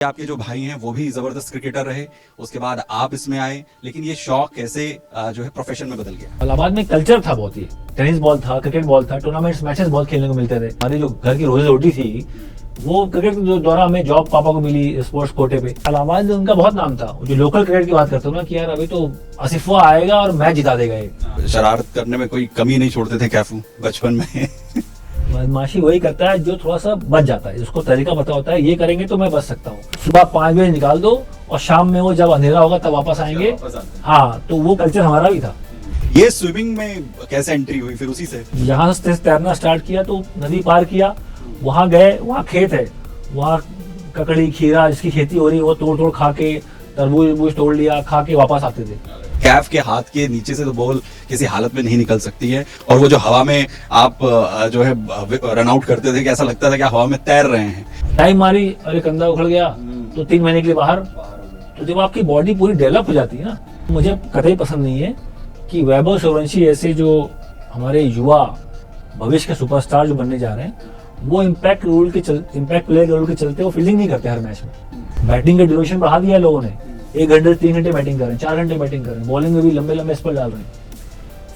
आपके जो भाई हैं वो भी जबरदस्त क्रिकेटर रहे, उसके बाद आप इसमें आए, लेकिन ये शौक कैसे जो है प्रोफेशन में बदल गया? इलाहाबाद में कल्चर था बहुत ही, टेनिस बॉल था, क्रिकेट बॉल था, टूर्नामेंट्स मैचेस बहुत खेलने को मिलते थे। हमारी जो घर की रोजी रोटी थी वो क्रिकेट के द्वारा हमें जॉब पापा को मिली स्पोर्ट्स कोटे पे। इलाहाबाद में उनका बहुत नाम था। जो लोकल क्रिकेट की बात करते हो ना कि यार अभी तो आसिफवा आएगा और मैच जिता देगा ये। शरारत करने में कोई कमी नहीं छोड़ते थे कैफू बचपन में? बदमाशी वही करता है जो थोड़ा सा बच जाता है, उसको तरीका पता होता है, ये करेंगे तो मैं बच सकता हूँ। सुबह 5 बजे निकाल दो और शाम में वो जब अंधेरा होगा तब वापस आएंगे। हाँ, तो वो कल्चर हमारा भी था। ये स्विमिंग में कैसे एंट्री हुई फिर उसी से? यहाँ से तैरना स्टार्ट किया तो नदी पार किया, वहाँ गए, वहाँ खेत है, वहाँ ककड़ी खीरा जिसकी खेती हो रही वो तोड़ तोड़ खा के, तरबूज तोड़ लिया, खा के वापस आते थे। कैफ के हाथ के नीचे से तो बॉल किसी हालत में नहीं निकल सकती है, और वो जो हवा में आप जो है रन आउट करते थे कि ऐसा लगता था कि हवा में तैर रहे हैं। टाइम मारी, अरे कंधा उखड़ गया तो 3 महीने के लिए बाहर। तो जब आपकी बॉडी पूरी डेवलप हो जाती है ना, मुझे कतई पसंद नहीं है कि वैभव सूर्यवंशी ऐसे जो हमारे युवा भविष्य के सुपरस्टार जो बनने जा रहे हैं वो इम्पैक्ट प्लेयर के रूल के चलते वो फील्डिंग नहीं करते हर मैच में। बैटिंग का ड्यूरेशन बढ़ा दिया है लोगों ने, 1 घंटे 3 घंटे बैटिंग कर रहे हैं, 4 घंटे बैटिंग कर रहे हैं, बॉलिंग में भी लंबे लंबे स्पेल डाल रहे हैं,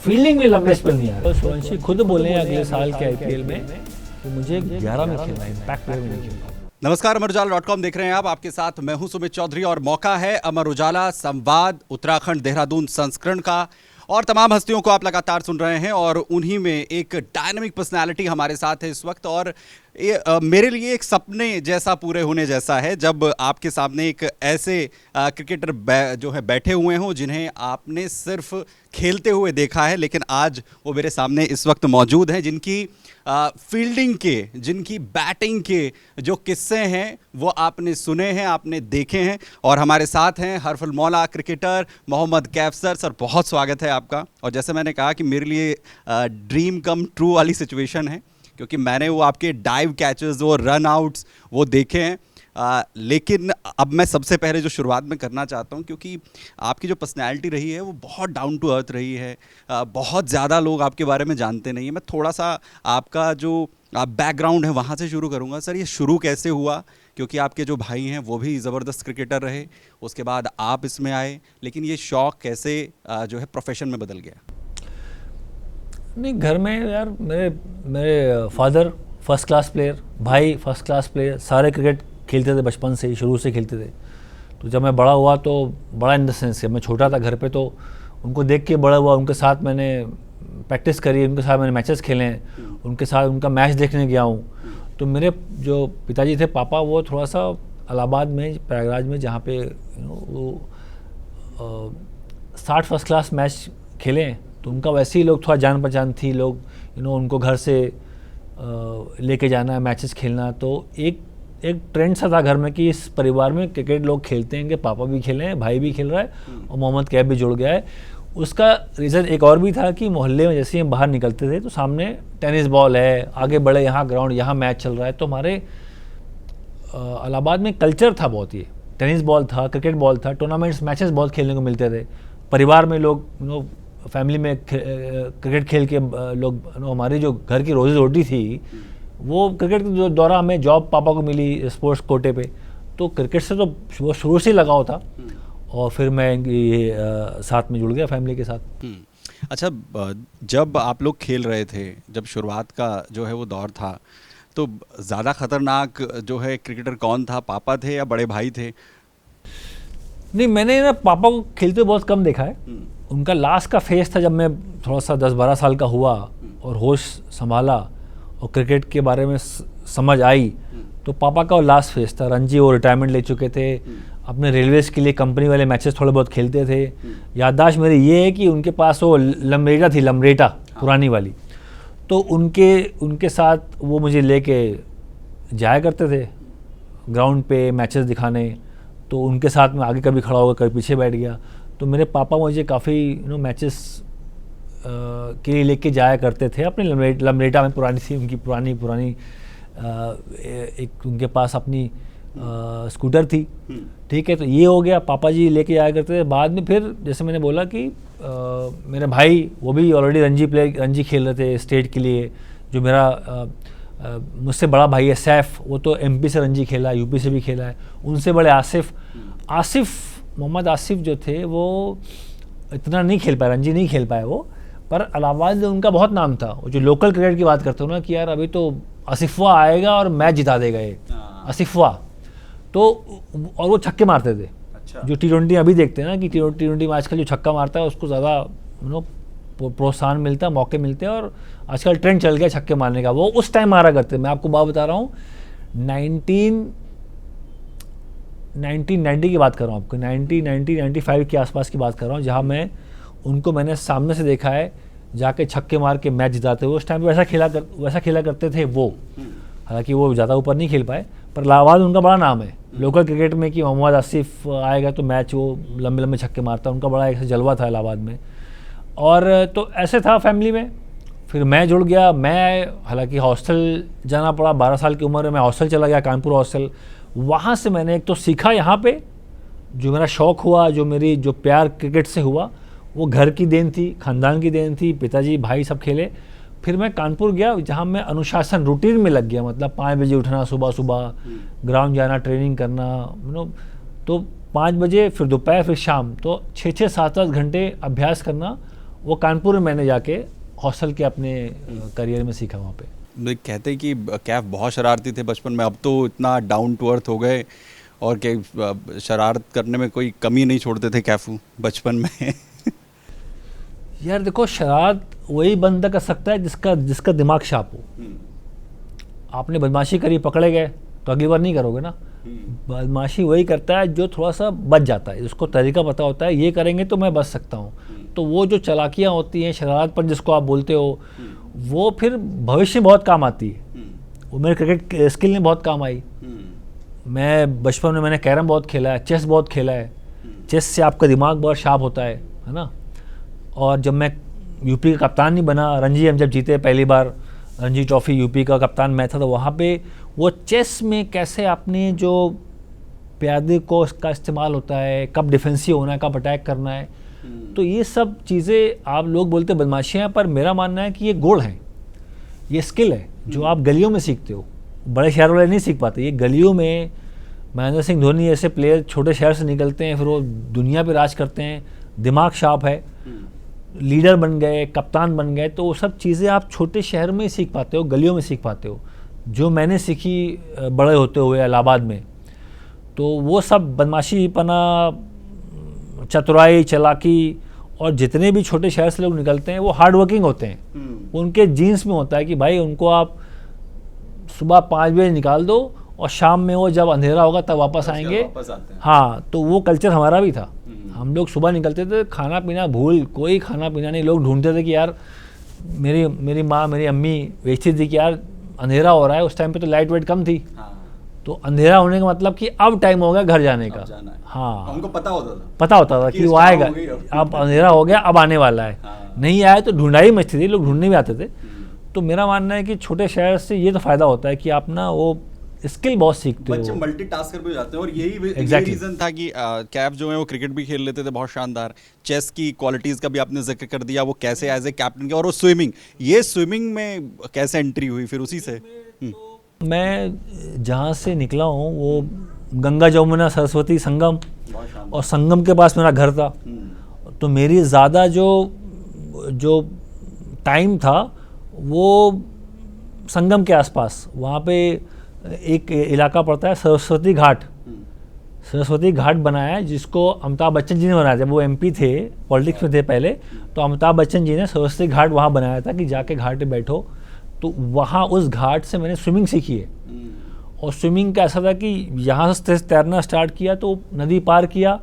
फील्डिंग में लंबे स्पेल नहीं आ रहे। सूर्यवंशी खुद बोले हैं अगले साल के आईपीएल में कि मुझे 11 में खेलना है, इम्पैक्ट प्लेयर में नहीं खेलना। नमस्कार, अमर उजाला.com देख रहे हैं आप। आपके साथ मैं हूं सुमित चौधरी और मौका है अमर उजाला संवाद उत्तराखंड देहरादून संस्करण का, और तमाम हस्तियों को आप लगातार सुन रहे हैं और उन्हीं में एक डायनामिक पर्सनालिटी हमारे साथ है इस वक्त। और ये मेरे लिए एक सपने जैसा पूरे होने जैसा है जब आपके सामने एक ऐसे क्रिकेटर जो है बैठे हुए हों जिन्हें आपने सिर्फ खेलते हुए देखा है, लेकिन आज वो मेरे सामने इस वक्त मौजूद हैं, जिनकी फील्डिंग के, जिनकी बैटिंग के जो किस्से हैं वो आपने सुने हैं, आपने देखे हैं। और हमारे साथ हैं हरफुल मौला cricketer Mohammad Kaif sir. Sir, बहुत स्वागत है आपका। और जैसे मैंने कहा कि मेरे लिए ड्रीम कम ट्रू वाली सिचुएशन है, क्योंकि मैंने वो आपके डाइव कैचेस, वो रन आउट्स वो देखे हैं। लेकिन अब मैं सबसे पहले जो शुरुआत में करना चाहता हूँ, क्योंकि आपकी जो पर्सनैलिटी रही है वो बहुत डाउन टू अर्थ रही है, बहुत ज़्यादा लोग आपके बारे में जानते नहीं हैं। मैं थोड़ा सा आपका जो बैकग्राउंड है वहाँ से शुरू करूँगा। सर, ये शुरू कैसे हुआ? क्योंकि आपके जो भाई हैं वो भी ज़बरदस्त क्रिकेटर रहे, उसके बाद आप इसमें आए, लेकिन ये शौक़ कैसे जो है प्रोफेशन में बदल गया? नहीं, घर में यार मेरे फादर फर्स्ट क्लास प्लेयर, भाई फर्स्ट क्लास प्लेयर, सारे क्रिकेट खेलते थे, बचपन से ही शुरू से खेलते थे। तो जब मैं बड़ा हुआ तो बड़ा इन द सेंस कि मैं छोटा था घर पे, तो उनको देख के बड़ा हुआ, उनके साथ मैंने प्रैक्टिस करी, उनके साथ मैंने मैचेस खेले हैं, उनके साथ उनका मैच देखने गया हूँ। तो मेरे जो पिताजी थे, पापा, वो थोड़ा सा इलाहाबाद में, प्रयागराज में, जहाँ पे वो 60 फर्स्ट क्लास मैच खेले हैं, तो उनका वैसे ही लोग थोड़ा जान पहचान थी, लोग उनको घर से लेके जाना, मैचेस खेलना। तो एक ट्रेंड सा था घर में कि इस परिवार में क्रिकेट लोग खेलते हैं, कि पापा भी खेल रहे हैं, भाई भी खेल रहा है और मोहम्मद कैफ भी जुड़ गया है। उसका रीज़न एक और भी था कि मोहल्ले में जैसे ही हम बाहर निकलते थे तो सामने टेनिस बॉल है, आगे बढ़े, यहाँ ग्राउंड, यहाँ मैच चल रहा है। तो हमारे इलाहाबाद में कल्चर था बहुत ही, टेनिस बॉल था, क्रिकेट बॉल था, टूर्नामेंट्स मैचेस बहुत खेलने को मिलते थे। परिवार में लोग फैमिली में क्रिकेट खेल के लोग, हमारी जो घर की रोजी रोटी थी वो क्रिकेट के द्वारा हमें जॉब पापा को मिली स्पोर्ट्स कोटे पे। तो क्रिकेट से तो वो शुरू से ही लगाव था, और फिर मैं ये साथ में जुड़ गया फैमिली के साथ। अच्छा, जब आप लोग खेल रहे थे, जब शुरुआत का जो है वो दौर था, तो ज़्यादा ख़तरनाक जो है क्रिकेटर कौन था? पापा थे या बड़े भाई थे? नहीं, मैंने ना पापा को खेलते हुए बहुत कम देखा है। उनका लास्ट का फेज था जब मैं थोड़ा सा 10-12 साल का हुआ और होश संभाला और क्रिकेट के बारे में समझ आई, तो पापा का वो लास्ट फेज था। रणजी वो रिटायरमेंट ले चुके थे, अपने रेलवेज़ के लिए कंपनी वाले मैचेस थोड़े बहुत खेलते थे। याददाश्त मेरी ये है कि उनके पास वो लमरेटा थी, लमरेटा पुरानी वाली, तो उनके साथ वो मुझे लेके जाया करते थे ग्राउंड पे मैचेस दिखाने। तो उनके साथ में आगे कभी खड़ा होगा, कभी पीछे बैठ गया। तो मेरे पापा मुझे काफ़ी मैचेस के लिए लेके जाया करते थे। अपनी लमरेटा में पुरानी थी उनकी, पुरानी एक उनके पास अपनी स्कूटर थी, ठीक है। तो ये हो गया, पापा जी लेके जाया करते थे। बाद में फिर जैसे मैंने बोला कि मेरे भाई वो भी ऑलरेडी रणजी खेल रहे थे स्टेट के लिए, जो मेरा मुझसे बड़ा भाई है सैफ, वो तो एमपी से रणजी खेला है, यूपी से भी खेला है। उनसे बड़े मोहम्मद आसिफ जो थे वो इतना नहीं खेल पाए, रणजी नहीं खेल पाए वो, पर इलाहाबाद में उनका बहुत नाम था। वो जो लोकल क्रिकेट की बात करते हो ना कि यार अभी तो आसिफवा आएगा और मैच जिता देगा ये आसिफवा, तो और वो छक्के मारते थे। अच्छा। जो T20 अभी देखते हैं ना कि T20 में आजकल जो छक्का मारता है उसको ज़्यादा प्रोत्साहन मिलता है, मौके मिलते हैं, और आजकल ट्रेंड चल गया छक्के मारने का। वो उस टाइम मारा करते। मैं आपको बात बता रहा हूँ 1990 की बात कर रहा हूँ आपको, 1995 के आसपास की बात कर रहा हूँ, जहाँ मैंने सामने से देखा है जाके छक्के मार के मैच जिताते हुए। उस टाइम पे वैसा खेला करते थे वो। हालांकि वो ज़्यादा ऊपर नहीं खेल पाए, पर इलाहाबाद उनका बड़ा नाम है लोकल क्रिकेट में कि मोहम्मद आसिफ आएगा तो मैच वो लंबे लंबे छक्के मारता, उनका बड़ा एक जलवा था इलाहाबाद में। और तो ऐसे था फैमिली में। फिर मैं जुड़ गया, मैं हालांकि हॉस्टल जाना पड़ा, 12 साल की उम्र में मैं हॉस्टल चला गया, कानपुर हॉस्टल। वहाँ से मैंने एक तो सीखा यहाँ पे, जो मेरा शौक़ हुआ, जो प्यार क्रिकेट से हुआ, वो घर की देन थी, ख़ानदान की देन थी, पिताजी भाई सब खेले। फिर मैं कानपुर गया जहाँ मैं अनुशासन रूटीन में लग गया, मतलब 5 बजे उठना, सुबह ग्राउंड जाना, ट्रेनिंग करना, तो 5 बजे, फिर दोपहर, फिर शाम, तो 6-6, 7-7 घंटे अभ्यास करना। वो कानपुर में मैंने जाके हॉस्टल के अपने करियर में सीखा वहाँ पे। कहते हैं कि कैफ बहुत शरारती थे बचपन में, अब तो इतना डाउन टू अर्थ हो गए और कि शरारत करने में कोई कमी नहीं छोड़ते थे कैफू बचपन में। यार देखो, शरारत वही बंदा कर सकता है जिसका दिमाग शार्प हो। आपने बदमाशी करी, पकड़े गए, तो अगली बार नहीं करोगे ना। बदमाशी वही करता है जो थोड़ा सा बच जाता है, जिसको तरीका पता होता है ये करेंगे तो मैं बच सकता हूँ। तो वो जो चालाकियाँ होती हैं, शरारतपन जिसको आप बोलते हो, वो फिर भविष्य में बहुत काम आती है। वो मेरे क्रिकेट स्किल में बहुत काम आई। मैं बचपन में मैंने कैरम बहुत खेला है, चेस बहुत खेला है। चेस से आपका दिमाग बहुत शार्प होता है ना। और जब मैं यूपी का कप्तान नहीं बना, रणजी हम जब जीते पहली बार रणजी ट्रॉफी, यूपी का कप्तान मैं था, तो वहाँ पे वो चेस में कैसे आपने जो प्यादे को उसका इस्तेमाल होता है, कब डिफेंसिव होना है, कब अटैक करना है, तो ये सब चीज़ें आप लोग बोलते बदमाशियाँ, पर मेरा मानना है कि ये गुण है, ये स्किल है जो आप गलियों में सीखते हो। बड़े शहर वाले नहीं सीख पाते, ये गलियों में। महेंद्र सिंह धोनी ऐसे प्लेयर छोटे शहर से निकलते हैं, फिर वो दुनिया पे राज करते हैं, दिमाग शार्प है, लीडर बन गए, कप्तान बन गए। तो वो सब चीज़ें आप छोटे शहर में ही सीख पाते हो, गलियों में सीख पाते हो, जो मैंने सीखी बड़े होते हुए इलाहाबाद में। तो वो सब बदमाशी पना, चतुराई, चालाकी, और जितने भी छोटे शहर से लोग निकलते हैं वो हार्ड वर्किंग होते हैं। उनके जीन्स में होता है कि भाई उनको आप सुबह 5 बजे निकाल दो और शाम में वो जब अंधेरा होगा तब वापस आएंगे। हाँ, तो वो कल्चर हमारा भी था। हम लोग सुबह निकलते थे, खाना पीना भूल, कोई खाना पीना नहीं। लोग ढूंढते थे कि यार मेरी माँ, मेरी अम्मी बेचती थी कि यार अंधेरा हो रहा है। उस टाइम पे तो लाइट वेट कम थी। तो अंधेरा होने का मतलब कि अब टाइम हो गया घर जाने का। हाँ, हमको पता होता था कि वो आएगा, अब अंधेरा हो गया, अब आने वाला है। नहीं आया तो ढूंढाई मचती थी, लोग ढूंढने भी आते थे। तो मेरा मानना है कि छोटे शहर से ये तो फ़ायदा होता है कि आप ना वो स्किल बहुत सीखते हो, बच्चे मल्टीटास्कर भी हो जाते हैं। और यही रीज़न था कि कैफ जो है वो क्रिकेट भी खेल लेते थे बहुत शानदार। चेस की क्वालिटीज़ का भी आपने जिक्र कर दिया, वो कैसे एज ए कैप्टन के, और वो स्विमिंग में कैसे एंट्री हुई फिर उसी से। मैं जहाँ से निकला हूँ वो गंगा जमुना सरस्वती संगम, और संगम के पास मेरा घर था। तो मेरी ज़्यादा जो टाइम था वो संगम के आसपास, वहाँ पे एक इलाका पड़ता है सरस्वती घाट। सरस्वती घाट बनाया है जिसको अमिताभ बच्चन जी ने बनाया था। वो एमपी थे, पॉलिटिक्स में थे पहले, तो अमिताभ बच्चन जी ने सरस्वती घाट वहाँ बनाया था कि जाके घाट पे बैठो। तो वहाँ उस घाट से मैंने स्विमिंग सीखी है। और स्विमिंग का ऐसा था कि यहाँ से तैरना स्टार्ट किया तो नदी पार किया,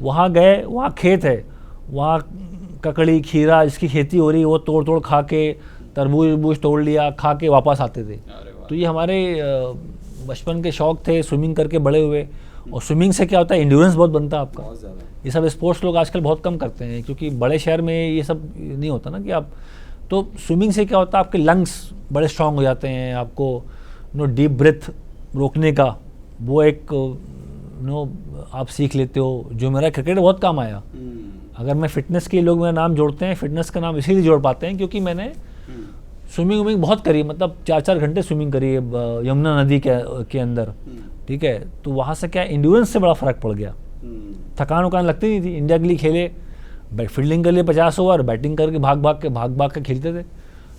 वहाँ गए, वहाँ खेत है, वहाँ ककड़ी खीरा जिसकी खेती हो रही वो तोड़ खा के, तरबूज तोड़ लिया, खा के वापस आते थे। तो ये हमारे बचपन के शौक थे, स्विमिंग करके बड़े हुए। और स्विमिंग से क्या होता है, इंड्योरेंस बहुत बनता है आपका। ये सब स्पोर्ट्स लोग आजकल बहुत कम करते हैं क्योंकि बड़े शहर में ये सब नहीं होता ना कि आप। तो स्विमिंग से क्या होता है, आपके लंग्स बड़े स्ट्रांग हो जाते हैं, आपको डीप ब्रेथ रोकने का वो एक आप सीख लेते हो, जो मेरा क्रिकेट बहुत काम आया। अगर मैं फिटनेस के लोग मेरा नाम जोड़ते हैं, फिटनेस का नाम इसीलिए जोड़ पाते हैं क्योंकि मैंने स्विमिंग बहुत करी, मतलब 4-4 घंटे स्विमिंग करी है यमुना नदी के अंदर, ठीक है। तो वहाँ से क्या इंड्योरेंस से बड़ा फ़र्क पड़ गया, थकान वकान लगती नहीं थी। इंडिया के लिए खेले, फील्डिंग कर लिए 50 ओवर, बैटिंग करके भाग के खेलते थे।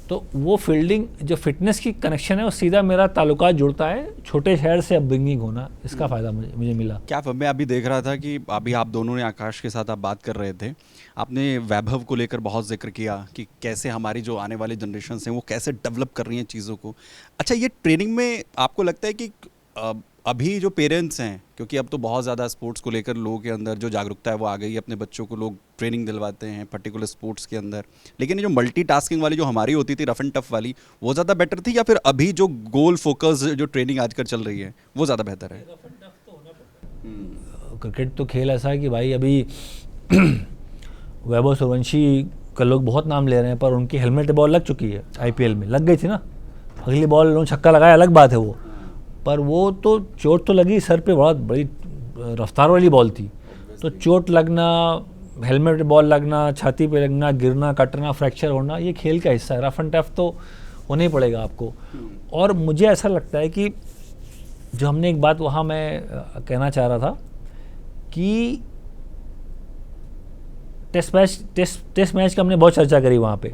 तो वो फील्डिंग जो फिटनेस की कनेक्शन है वो सीधा मेरा ताल्लुकात जुड़ता है छोटे शहर से अपब्रिंगिंग होना, इसका फ़ायदा मुझे मिला। क्या मैं अभी देख रहा था कि अभी आप दोनों ने, आकाश के साथ आप बात कर रहे थे, आपने वैभव को लेकर बहुत जिक्र किया कि कैसे हमारी जो आने वाली जनरेशन हैं वो कैसे डेवलप कर रही हैं चीज़ों को। अच्छा, ये ट्रेनिंग में आपको लगता है कि अभी जो पेरेंट्स हैं, क्योंकि अब तो बहुत ज़्यादा स्पोर्ट्स को लेकर लोगों के अंदर जो जागरूकता है वो आ गई है, अपने बच्चों को लोग ट्रेनिंग दिलवाते हैं पर्टिकुलर स्पोर्ट्स के अंदर, लेकिन ये जो मल्टीटास्किंग वाली जो हमारी होती थी, रफ एंड टफ वाली, वो ज़्यादा बेटर थी, या फिर अभी जो गोल फोकस जो ट्रेनिंग आजकल चल रही है वो ज़्यादा बेहतर है? क्रिकेट तो खेल ऐसा है कि भाई अभी वैभव सूर्यवंशी का लोग बहुत नाम ले रहे हैं, पर उनकी हेलमेट बॉल लग चुकी है, आईपीएल में लग गई थी ना, अगली बॉल उन्होंने छक्का लगाया, अलग बात है वो, पर वो तो चोट तो लगी सर पे, बहुत बड़ी रफ्तार वाली बॉल थी, तो चोट लगना, हेलमेट बॉल लगना, छाती पे लगना, गिरना, कटना, फ्रैक्चर होना, ये खेल का हिस्सा है, रफ एंड टफ तो होना ही पड़ेगा आपको। और मुझे ऐसा लगता है कि जो हमने एक बात वहाँ मैं कहना चाह रहा था कि टेस्ट मैच का हमने बहुत चर्चा करी वहाँ पे।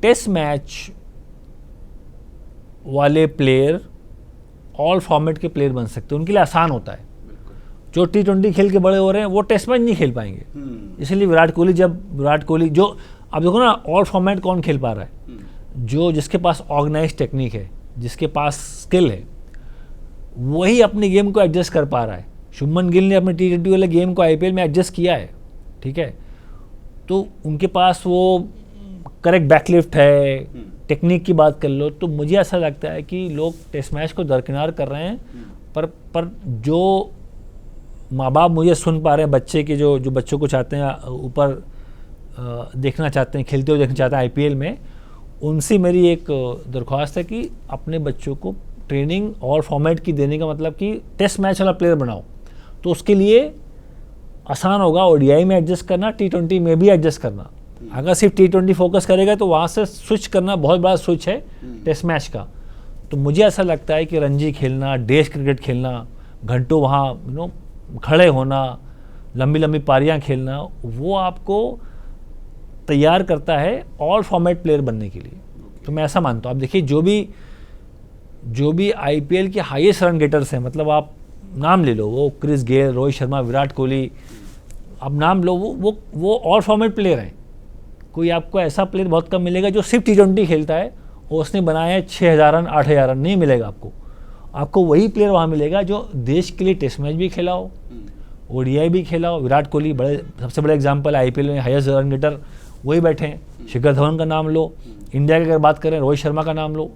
टेस्ट मैच वाले प्लेयर ऑल फॉर्मेट के प्लेयर बन सकते हैं, उनके लिए आसान होता है। जो T20 खेल के बड़े हो रहे हैं वो टेस्ट मैच नहीं खेल पाएंगे, इसलिए विराट कोहली जो अब देखो ना, ऑल फॉर्मेट कौन खेल पा रहा है? जो जिसके पास ऑर्गेनाइज टेक्निक है, जिसके पास स्किल है, वही अपनी गेम को एडजस्ट कर पा रहा है। शुभमन गिल ने अपने T20 वाले गेम को आईपीएल में एडजस्ट किया है, ठीक है, तो उनके पास वो करेक्ट बैकलिफ्ट है, टेक्निक की बात कर लो। तो मुझे ऐसा लगता है कि लोग टेस्ट मैच को दरकिनार कर रहे हैं, पर जो माँ बाप मुझे सुन पा रहे हैं, बच्चे के जो बच्चों को चाहते हैं ऊपर देखना चाहते हैं, खेलते हुए देखना चाहते हैं आईपीएल में, उनसे मेरी एक दरख्वास्त है कि अपने बच्चों को ट्रेनिंग और फॉर्मेट की देने का मतलब कि टेस्ट मैच वाला प्लेयर बनाओ, तो उसके लिए आसान होगा ओडीआई में एडजस्ट करना, T20 में भी एडजस्ट करना। अगर सिर्फ T20 फोकस करेगा तो वहाँ से स्विच करना बहुत बड़ा स्विच है टेस्ट मैच का। तो मुझे ऐसा लगता है कि रणजी खेलना, डे क्रिकेट खेलना, घंटों वहाँ खड़े होना, लंबी लंबी पारियाँ खेलना, वो आपको तैयार करता है ऑल फॉर्मेट प्लेयर बनने के लिए। तो मैं ऐसा मानता हूँ। आप देखिए जो भी आईपीएल के हाईएस्ट रन गेटर्स हैं, मतलब आप नाम ले लो, वो क्रिस गेल, रोहित शर्मा, विराट कोहली, आप नाम लो, वो ऑल फॉर्मेट प्लेयर हैं। कोई आपको ऐसा प्लेयर बहुत कम मिलेगा जो सिर्फ T20 खेलता है और उसने बनाया है 6,000 रन, 8,000 रन, नहीं मिलेगा आपको वही प्लेयर वहाँ मिलेगा जो देश के लिए टेस्ट मैच भी खेला हो, ओडीआई भी खेला हो। विराट कोहली सबसे बड़ा एग्जाम्पल है, आईपीएल में हाईएस्ट रन गेटर वही बैठे हैं। शिखर धवन का नाम लो, इंडिया की अगर बात करें रोहित शर्मा का नाम लो,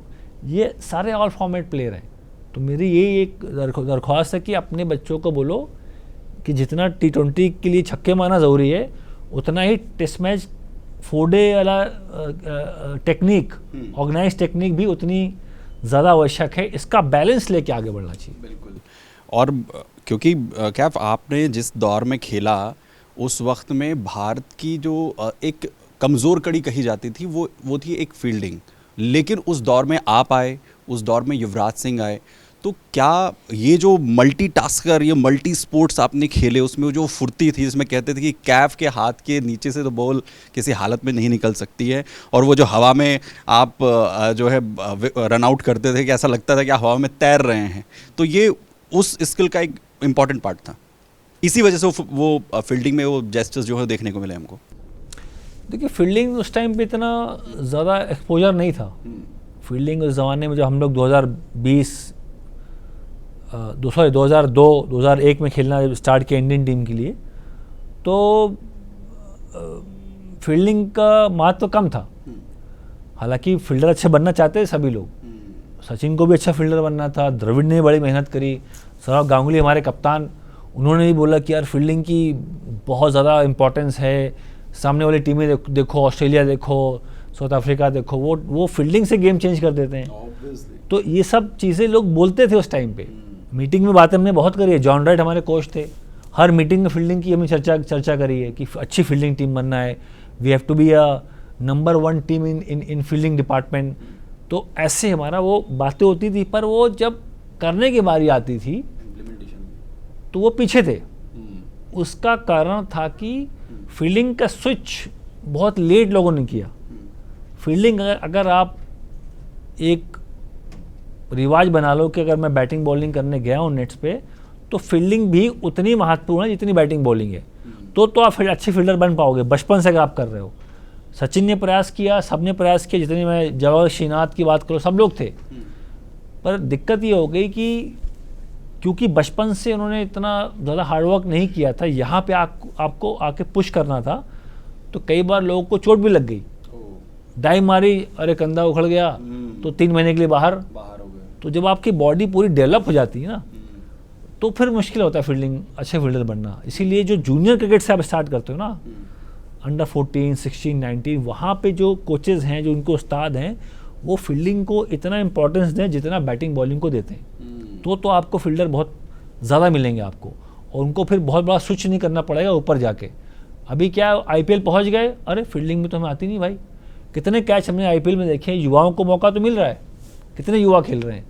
ये सारे ऑल फॉर्मेट प्लेयर हैं। तो मेरी यही एक दरख्वास्त है कि अपने बच्चों को बोलो कि जितना T20 के लिए छक्के मारना ज़रूरी है, उतना ही टेस्ट मैच 4 डे वाला टेक्निक, ऑर्गेनाइज टेक्निक भी उतनी ज़्यादा आवश्यक है। इसका बैलेंस लेके आगे बढ़ना चाहिए। बिल्कुल। और क्योंकि क्या आपने जिस दौर में खेला, उस वक्त में भारत की जो एक कमज़ोर कड़ी कही जाती थी वो थी एक फील्डिंग, लेकिन उस दौर में आप आए, उस दौर में युवराज सिंह आए, तो क्या ये जो मल्टीटास्कर, ये मल्टी स्पोर्ट्स आपने खेले, उसमें वो जो फुर्ती थी, जिसमें कहते थे कि कैफ के हाथ के नीचे से तो बॉल किसी हालत में नहीं निकल सकती है, और वो जो हवा में आप जो है रन आउट करते थे कि ऐसा लगता था कि आप हवा में तैर रहे हैं, तो ये उस स्किल का एक इम्पॉर्टेंट पार्ट था। इसी वजह से वो फील्डिंग में वो जेस्चर्स जो है देखने को मिले हमको। देखिए, फील्डिंग उस टाइम पे इतना ज़्यादा एक्सपोजर नहीं था। फील्डिंग उस ज़माने में जब हम लोग 2002-2001 में खेलना स्टार्ट किया इंडियन टीम के लिए, तो फील्डिंग का महत्व कम था। हालांकि फील्डर अच्छे बनना चाहते हैं सभी लोग, सचिन को भी अच्छा फील्डर बनना था, द्रविड़ ने बड़ी मेहनत करी, सौरव गांगुली हमारे कप्तान, उन्होंने भी बोला कि यार फील्डिंग की बहुत ज़्यादा इम्पोर्टेंस है, सामने वाली टीमें देखो, ऑस्ट्रेलिया देखो, साउथ अफ्रीका देखो, वो फील्डिंग से गेम चेंज कर देते हैं। तो ये सब चीज़ें लोग बोलते थे उस टाइम पे, मीटिंग में बातें हमने बहुत करी है। जॉन राइट हमारे कोच थे, हर मीटिंग में फील्डिंग की हमने चर्चा करी है कि अच्छी फील्डिंग टीम बनना है, we have to be a number 1 team in fielding department. तो ऐसे हमारा वो बातें होती थी, पर वो जब करने की बारी आती थी तो वो पीछे थे। उसका कारण था कि फील्डिंग का स्विच बहुत लेट लोगों ने किया। फील्डिंग अगर आप एक रिवाज बना लो कि अगर मैं बैटिंग बॉलिंग करने गया हूँ नेट्स पे, तो फील्डिंग भी उतनी महत्वपूर्ण है जितनी बैटिंग बॉलिंग है। तो आप अच्छे फील्डर बन पाओगे बचपन से अगर आप कर रहे हो। सचिन ने प्रयास किया, सबने प्रयास किया, जितने मैं जवाहर श्रीनाथ की बात करूँ सब लोग थे। पर दिक्कत ये हो गई कि क्योंकि बचपन से उन्होंने इतना ज़्यादा हार्डवर्क नहीं किया था, यहाँ पे आपको आके पुश करना था, तो कई बार लोगों को चोट भी लग गई। डाइव मारी, अरे कंधा उखड़ गया, तो 3 महीने के लिए बाहर हो गए। तो जब आपकी बॉडी पूरी डेवलप हो जाती है ना, तो फिर मुश्किल होता है फील्डिंग, अच्छे फील्डर बनना। इसीलिए जो जूनियर क्रिकेट से आप स्टार्ट करते हो ना, अंडर 14, 16, 19, वहाँ पे जो कोचेज़ हैं, जो उनको उस्ताद हैं, वो फील्डिंग को इतना इंपॉर्टेंस दें जितना बैटिंग बॉलिंग को देते हैं। तो आपको फील्डर बहुत ज़्यादा मिलेंगे आपको, और उनको फिर बहुत बड़ा स्विच नहीं करना पड़ेगा ऊपर जाके। अभी क्या आईपीएल पहुंच गए, अरे फील्डिंग में तो हमें आती नहीं भाई। कितने कैच हमने आईपीएल में देखे, युवाओं को मौका तो मिल रहा है, कितने युवा खेल रहे हैं,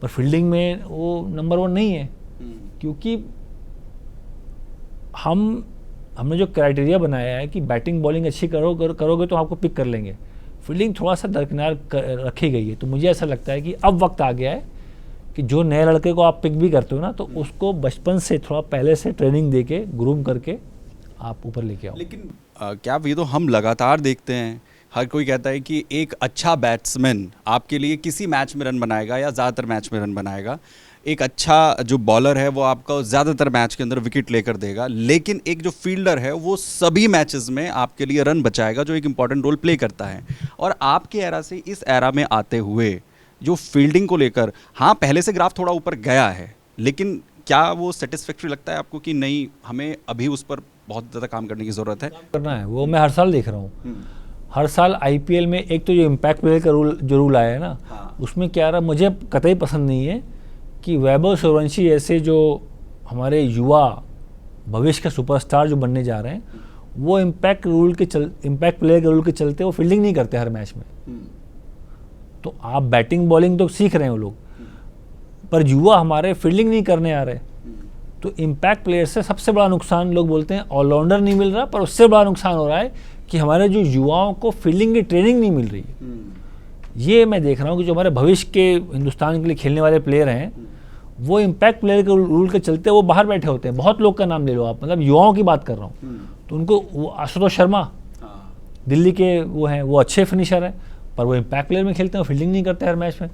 पर फील्डिंग में वो नंबर 1 नहीं है। क्योंकि हमने जो क्राइटेरिया बनाया है कि बैटिंग बॉलिंग अच्छी करोगे तो आपको पिक कर लेंगे, फील्डिंग थोड़ा सा दरकिनार रखी गई है। तो मुझे ऐसा लगता है कि अब वक्त आ गया है कि जो नए लड़के को आप पिक भी करते हो ना, तो उसको बचपन से थोड़ा पहले से ट्रेनिंग देके ग्रूम करके आप ऊपर लेके आओ। लेकिन क्या ये तो हम लगातार देखते हैं, हर कोई कहता है कि एक अच्छा बैट्समैन आपके लिए किसी मैच में रन बनाएगा या ज़्यादातर मैच में रन बनाएगा, एक अच्छा जो बॉलर है वो आपका ज़्यादातर मैच के अंदर विकेट लेकर देगा, लेकिन एक जो फील्डर है वो सभी मैचेस में आपके लिए रन बचाएगा, जो एक इंपॉर्टेंट रोल प्ले करता है। और आपके एरा से इस एरा में आते हुए जो फील्डिंग को लेकर, हाँ पहले से ग्राफ थोड़ा ऊपर गया है, लेकिन क्या वो सेटिस्फैक्ट्री लगता है आपको कि नहीं, हमें अभी उस पर बहुत ज़्यादा काम करने की ज़रूरत है? करना है, वो मैं हर साल देख रहा हूँ। हर साल आईपीएल में एक तो जो इम्पैक्ट प्लेयर का रूल आया है ना, हाँ। उसमें क्या रहा, मुझे कतई पसंद नहीं है कि वैभव सूर्यवंशी ऐसे जो हमारे युवा भविष्य का सुपरस्टार जो बनने जा रहे हैं, वो इम्पैक्ट प्लेयर के रूल के चलते वो फील्डिंग नहीं करते हर मैच में। तो आप बैटिंग बॉलिंग तो सीख रहे हैं वो लोग, पर युवा हमारे फील्डिंग नहीं करने आ रहे। तो इम्पैक्ट प्लेयर से सबसे बड़ा नुकसान, लोग बोलते हैं ऑलराउंडर नहीं मिल रहा, पर उससे बड़ा नुकसान हो रहा है कि हमारे जो युवाओं को फील्डिंग की ट्रेनिंग नहीं मिल रही है। ये मैं देख रहा हूँ कि जो हमारे भविष्य के हिंदुस्तान के लिए खेलने वाले प्लेयर हैं, वो इम्पैक्ट प्लेयर के रूल के चलते वो बाहर बैठे होते हैं। बहुत लोग का नाम ले लो आप, मतलब युवाओं की बात कर रहा हूँ। तो उनको वो आशुतोष शर्मा दिल्ली के वो हैं, वो अच्छे फिनिशर हैं, पर वो इम्पैक्ट प्लेयर में खेलते हैं, फील्डिंग नहीं करते हर मैच में।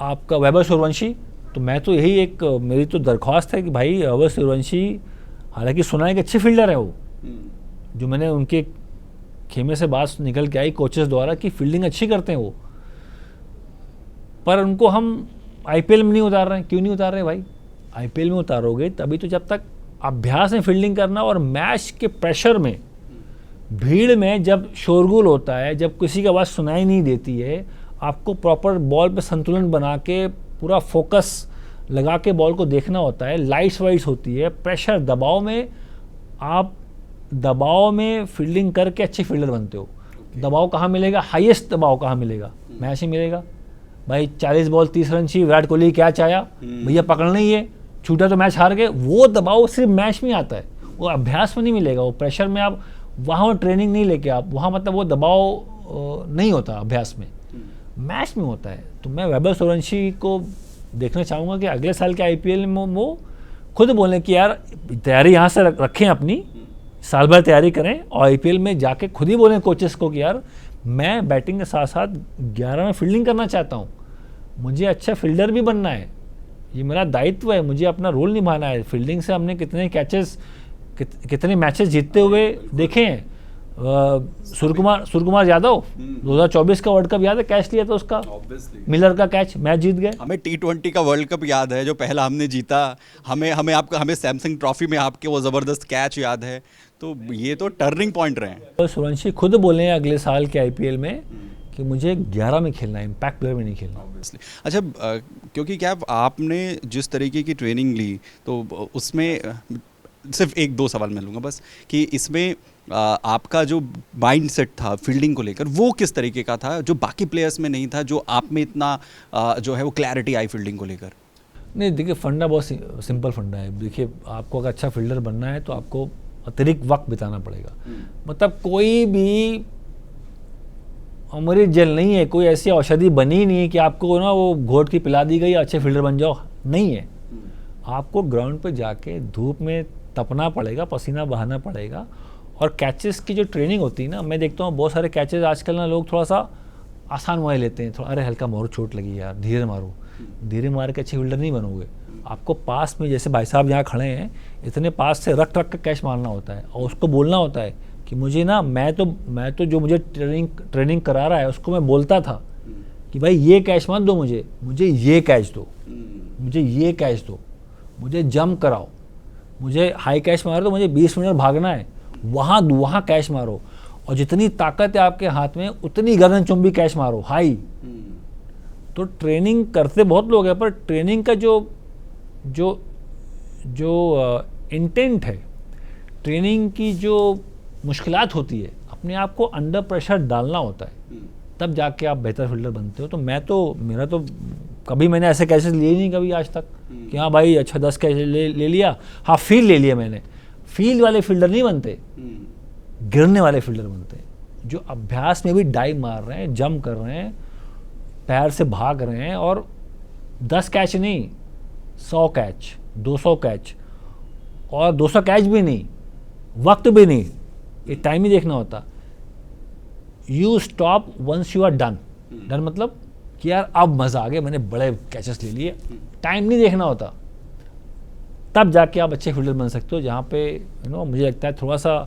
आपका वैभव सूर्यवंशी, तो मैं तो यही मेरी तो दरख्वास्त है कि भाई वैभव सूर्यवंशी, हालांकि सुना है कि अच्छे फील्डर है वो, जो मैंने उनके खेमे से बात निकल के आई कोचेस द्वारा कि फील्डिंग अच्छी करते हैं वो, पर उनको हम आईपीएल में नहीं उतार रहे हैं। क्यों नहीं उतार रहे भाई? आईपीएल में उतारोगे तभी तो, जब तक अभ्यास में फील्डिंग करना और मैच के प्रेशर में, भीड़ में जब शोरगुल होता है, जब किसी की आवाज़ सुनाई नहीं देती है, आपको प्रॉपर बॉल पे संतुलन बना के पूरा फोकस लगा के बॉल को देखना होता है। लाइट्स वाइट्स होती है, प्रेशर, दबाव में आप दबाव में फील्डिंग करके अच्छे फील्डर बनते हो। दबाव कहाँ मिलेगा? हाईएस्ट दबाव कहाँ मिलेगा? मैच ही मिलेगा भाई। 40 बॉल 30 रन चाहिए, विराट कोहली क्या चाहा, भैया पकड़ना ही है, छूटा तो मैच हार गए। वो दबाव सिर्फ मैच में आता है, वो अभ्यास में नहीं मिलेगा। वो प्रेशर में आप वहाँ ट्रेनिंग नहीं लेके आप वहाँ, मतलब वो दबाव नहीं होता अभ्यास में, मैच में होता है। तो मैं वैभव सूर्यवंशी को देखना चाहूँगा कि अगले साल के आईपीएल में वो खुद बोलें कि यार तैयारी यहाँ से रखें अपनी, साल भर तैयारी करें, और आईपीएल में जाके खुद ही बोलें कोचेस को कि यार मैं बैटिंग के साथ साथ 11 में फील्डिंग करना चाहता हूँ, मुझे अच्छा फील्डर भी बनना है, ये मेरा दायित्व है, मुझे अपना रोल निभाना है। फील्डिंग से हमने कितने कैचेस, कितने मैचेस जीतते हुए देखे हैं। सूर्यकुमार यादव 2024 का वर्ल्ड कप याद है, कैच लिया था उसका, मिलर का कैच, मैच जीत गए। हमें T20 का वर्ल्ड कप याद है जो पहला हमने जीता, हमें सैमसंग ट्रॉफी में आपके वो ज़बरदस्त कैच याद है। तो ये तो टर्निंग पॉइंट रहे हैं। तो सूर्यवंशी खुद बोले हैं अगले साल के आईपीएल में कि मुझे 11 में खेलना है, इम्पैक्ट प्लेयर में नहीं खेलना। अच्छा, क्योंकि क्या आपने जिस तरीके की ट्रेनिंग ली, तो उसमें सिर्फ एक दो सवाल मैं लूँगा बस, कि इसमें आपका जो माइंड सेट था फील्डिंग को लेकर वो किस तरीके का था जो बाकी प्लेयर्स में नहीं था, जो आप में इतना जो है वो क्लैरिटी आई फील्डिंग को लेकर? नहीं देखिए, फंडा बहुत सिंपल फंडा है। देखिए, आपको अगर अच्छा फील्डर बनना है तो आपको अतिरिक्त वक्त बिताना पड़ेगा। मतलब कोई भी अमृत जल नहीं है, कोई ऐसी औषधि बनी नहीं है कि आपको ना वो घोट की पिला दी गई अच्छे फील्डर बन जाओ, नहीं है। आपको ग्राउंड पे जाके धूप में तपना पड़ेगा, पसीना बहाना पड़ेगा, और कैचेस की जो ट्रेनिंग होती है ना, मैं देखता हूँ बहुत सारे कैचेस आजकल ना लोग थोड़ा सा आसान वाले लेते हैं, थोड़ा अरे हल्का मारो, चोट लगी यार, धीरे मारो। धीरे मार के अच्छे फील्डर नहीं बनोगे। आपको पास में, जैसे भाई साहब यहाँ खड़े हैं, इतने पास से रख रख कर कैच मारना होता है, और उसको बोलना होता है कि मुझे ना, मैं तो जो मुझे ट्रेनिंग करा रहा है उसको मैं बोलता था कि भाई ये कैच मत दो, मुझे ये कैच दो, मुझे ये कैच दो, मुझे जंप कराओ, मुझे हाई कैच मारो, तो मुझे 20 मिनट भागना है, वहाँ कैच मारो, और जितनी ताकत है आपके हाथ में उतनी गगनचुंबी कैच मारो, हाई। तो ट्रेनिंग करते बहुत लोग हैं, पर ट्रेनिंग का जो इंटेंट है, ट्रेनिंग की जो मुश्किलात होती है, अपने आप को अंडर प्रेशर डालना होता है, तब जाके आप बेहतर फील्डर बनते हो। तो मेरा तो कभी मैंने ऐसे कैचेस लिए नहीं कभी आज तक कि हाँ भाई अच्छा 10 कैच ले लिया। हाँ, फील्ड ले लिया मैंने। फील्ड वाले फील्डर नहीं बनते, गिरने वाले फील्डर बनते हैं, जो अभ्यास में भी डाइव मार रहे हैं, जंप कर रहे हैं, पैर से भाग रहे हैं, और 10 कैच नहीं, 100 कैच, 200 कैच, और 200 कैच भी नहीं, वक्त भी नहीं, ये टाइम ही देखना होता। You stop once you are done. Done मतलब कि यार अब मज़ा आ गया, मैंने बड़े कैचेस ले लिए, टाइम नहीं देखना होता। तब जाके आप अच्छे फील्डर बन सकते हो। जहाँ पे मुझे लगता है थोड़ा सा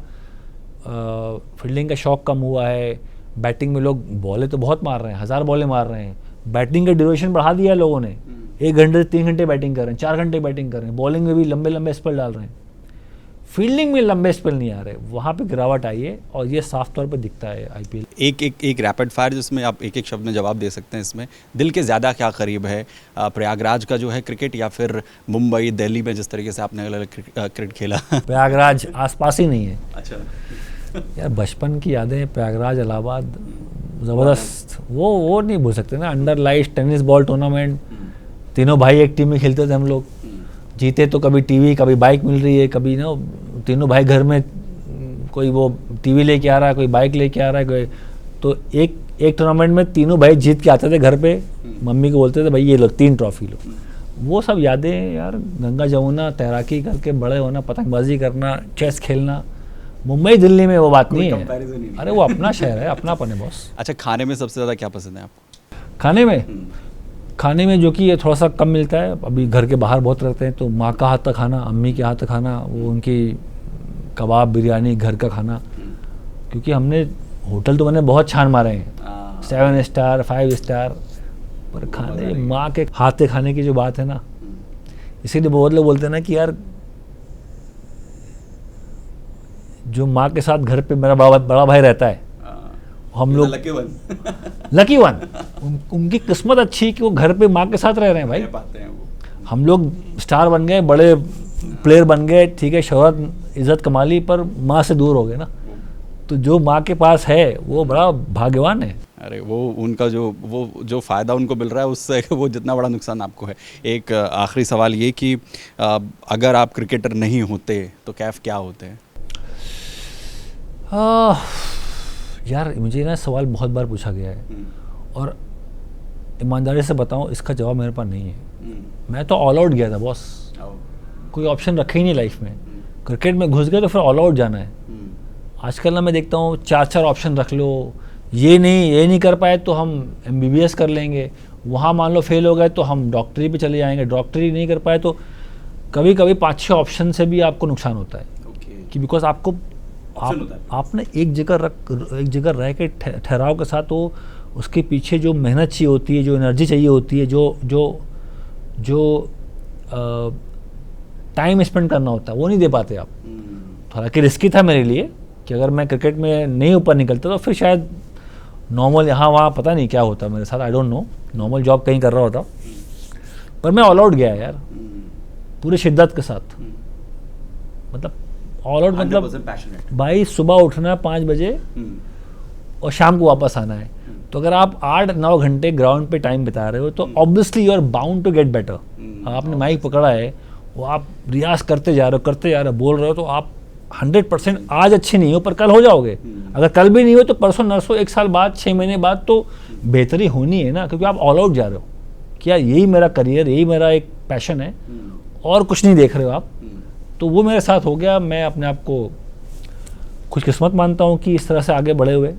फील्डिंग का शौक कम हुआ है। बैटिंग में लोग बॉलें तो बहुत मार रहे हैं, 1000 बॉलें मार रहे हैं, बैटिंग का ड्यूरेशन बढ़ा दिया है लोगों ने, 1 घंटे से 3 घंटे बैटिंग कर रहे हैं, 4 घंटे बैटिंग कर रहे हैं, बॉलिंग में भी लंबे लंबे स्पेल डाल रहे हैं, फील्डिंग में लंबे स्पेल नहीं आ रहे। वहाँ पे गिरावट आई है, और ये साफ तौर पे दिखता है आईपीएल। एक रैपिड फायर जिसमें आप एक शब्द में जवाब दे सकते हैं। इसमें दिल के ज़्यादा क्या करीब है, प्रयागराज का जो है क्रिकेट, या फिर मुंबई दिल्ली में जिस तरीके से आपने अलग क्रिकेट खेला? प्रयागराज आसपास ही नहीं है। अच्छा यार, बचपन की यादें, प्रयागराज, इलाहाबाद, ज़बरदस्त, वो नहीं भूल सकते ना। Under light tennis ball tournament, तीनों भाई एक टीम में खेलते थे हम लोग, जीते तो कभी टीवी, कभी बाइक मिल रही है, कभी ना तीनों भाई घर में, कोई वो टीवी लेके आ रहा है, कोई बाइक लेके आ रहा है, कोई तो एक टूर्नामेंट में तीनों भाई जीत के आते थे घर पे, मम्मी को बोलते थे भाई ये लो 3 ट्रॉफी लो। वो सब यादें यार, गंगा जमुना, तैराकी करके बड़े होना, पतंगबाजी करना, चेस खेलना। मुंबई दिल्ली में वो बात नहीं है। अरे वो अपना शहर है, अपनापन है बॉस। अच्छा, खाने में सबसे ज़्यादा क्या पसंद है आपको? खाने में जो कि ये थोड़ा सा कम मिलता है, अभी घर के बाहर बहुत रहते हैं, तो माँ का हाथ का खाना, अम्मी के हाथ का खाना, वो उनकी कबाब, बिरयानी, घर का खाना। क्योंकि हमने होटल तो मैंने बहुत छान मारे हैं, 7 स्टार 5 स्टार, पर खाने माँ के हाथ के खाने की जो बात है ना, इसीलिए बहुत लोग बोलते हैं ना कि यार जो माँ के साथ घर पे मेरा बड़ा भाई रहता है, हम लोग लकी वन उनकी किस्मत अच्छी कि वो घर पे माँ के साथ रह रहे हैं भाई। हम लोग स्टार बन गए, बड़े प्लेयर बन गए, ठीक है, शोहरत इज्जत कमा ली, पर माँ से दूर हो गए ना। तो जो माँ के पास है वो बड़ा भाग्यवान है। अरे वो उनका जो फ़ायदा उनको मिल रहा है उससे वो जितना बड़ा नुकसान आपको है। एक आखिरी सवाल ये कि अगर आप क्रिकेटर नहीं होते तो कैफ क्या होते हैं? यार मुझे ना सवाल बहुत बार पूछा गया है, और ईमानदारी से बताऊं इसका जवाब मेरे पास नहीं है। मैं तो ऑल आउट गया था बॉस, कोई ऑप्शन रखे ही नहीं लाइफ में। क्रिकेट में घुस गए तो फिर ऑल आउट जाना है। आजकल ना मैं देखता हूँ 4 ऑप्शन रख लो, ये नहीं कर पाए तो हम MBBS कर लेंगे, वहाँ मान लो फेल हो गए तो हम डॉक्टरी पे चले जाएंगे, डॉक्टरी नहीं कर पाए तो कभी कभी 5-6 ऑप्शन से भी आपको नुकसान होता है। कि बिकॉज आपने एक जगह रह के ठहराव के साथ वो उसके पीछे जो मेहनत चाहिए होती है, जो एनर्जी चाहिए होती है, जो टाइम स्पेंड करना होता है, वो नहीं दे पाते आप। हालांकि रिस्की था मेरे लिए कि अगर मैं क्रिकेट में नहीं ऊपर निकलता तो फिर शायद नॉर्मल यहाँ वहाँ पता नहीं क्या होता मेरे साथ, I don't know, normal job कहीं कर रहा होता। पर मैं ऑल आउट गया यार, पूरी शिद्दत के साथ। मतलब ऑल आउट, मतलब 100% passionate। भाई सुबह उठना 5 बजे और शाम को वापस आना है। तो अगर आप 8-9 घंटे ग्राउंड पे टाइम बिता रहे हो तो obviously you are bound to get better. आपने माइक पकड़ा है, वो आप रियाज करते जा रहे हो, बोल रहे हो, तो आप 100% आज अच्छे नहीं हो पर कल हो जाओगे। अगर कल भी नहीं हो तो परसों नरसों, 1 साल बाद, 6 महीने बाद तो बेहतरी होनी है ना, क्योंकि आप ऑल आउट जा रहे हो। क्या यही मेरा करियर, यही मेरा एक पैशन है और कुछ नहीं देख रहे हो आप। तो वो मेरे साथ हो गया। मैं अपने आप को खुशकिस्मत मानता हूँ कि इस तरह से आगे बढ़े हुए।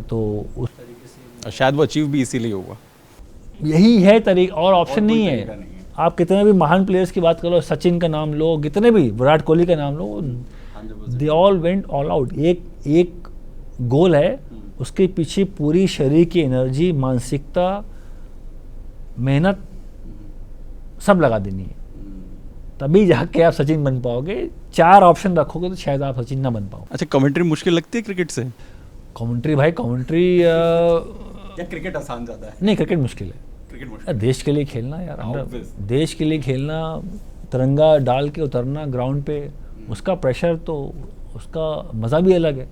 तो उस और शायद वो अचीव भी इसीलिए हुआ। यही है तरीका, और ऑप्शन नहीं तरीका है। नहीं है। आप कितने भी महान प्लेयर्स की बात करो, सचिन का नाम लो, कितने भी, विराट कोहली का नाम लो, they all went all out. एक गोल है, उसके पीछे पूरी शरीर की एनर्जी, मानसिकता, मेहनत सब लगा देनी है, तभी जाके आप सचिन बन पाओगे। 4 ऑप्शन रखोगे तो शायद आप सचिन ना बन पाओ। अच्छा, कमेंट्री मुश्किल लगती है क्रिकेट से? कमेंट्री भाई, कमेंट्री या क्रिकेट आसान जाता है? नहीं, क्रिकेट मुश्किल है। क्रिकेट यार देश के लिए खेलना यार, Obvious। देश के लिए खेलना, तिरंगा डाल के उतरना ग्राउंड पे, उसका प्रेशर, तो उसका मज़ा भी अलग है।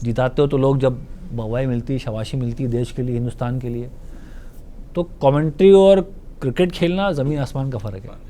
जिताते हो तो लोग जब वाहवाही मिलती, शाबाशी मिलती देश के लिए, हिंदुस्तान के लिए। तो कमेंट्री और क्रिकेट खेलना ज़मीन आसमान का फ़र्क है।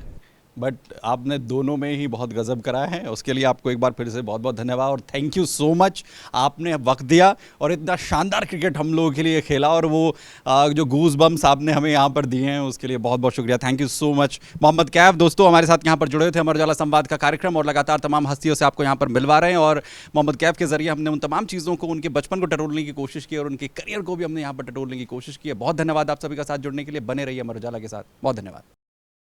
बट आपने दोनों में ही बहुत गजब करा है, उसके लिए आपको एक बार फिर से बहुत बहुत धन्यवाद और थैंक यू सो मच। आपने वक्त दिया और इतना शानदार क्रिकेट हम लोगों के लिए खेला, और वो जो गूज बम्स आपने हमें यहाँ पर दिए हैं उसके लिए बहुत बहुत शुक्रिया। Thank you so much Mohammad Kaif. दोस्तों, हमारे साथ यहाँ पर जुड़े थे अमर उजाला संवाद का कार्यक्रम, और लगातार तमाम हस्तियों से आपको यहाँ पर मिलवा रहे हैं। और मोहम्मद कैफ के जरिए हमने उन तमाम चीज़ों को, उनके बचपन को टटोलने की कोशिश की और उनके करियर को भी हमने यहाँ पर टटोलने की कोशिश की है। बहुत धन्यवाद आप सभी का साथ जुड़ने के लिए। बने रहिए अमर उजाला के साथ। बहुत धन्यवाद।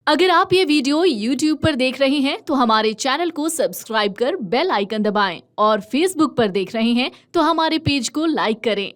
अगर आप ये वीडियो YouTube पर देख रहे हैं तो हमारे चैनल को सब्सक्राइब कर बेल आइकन दबाएं, और Facebook पर देख रहे हैं तो हमारे पेज को लाइक करें।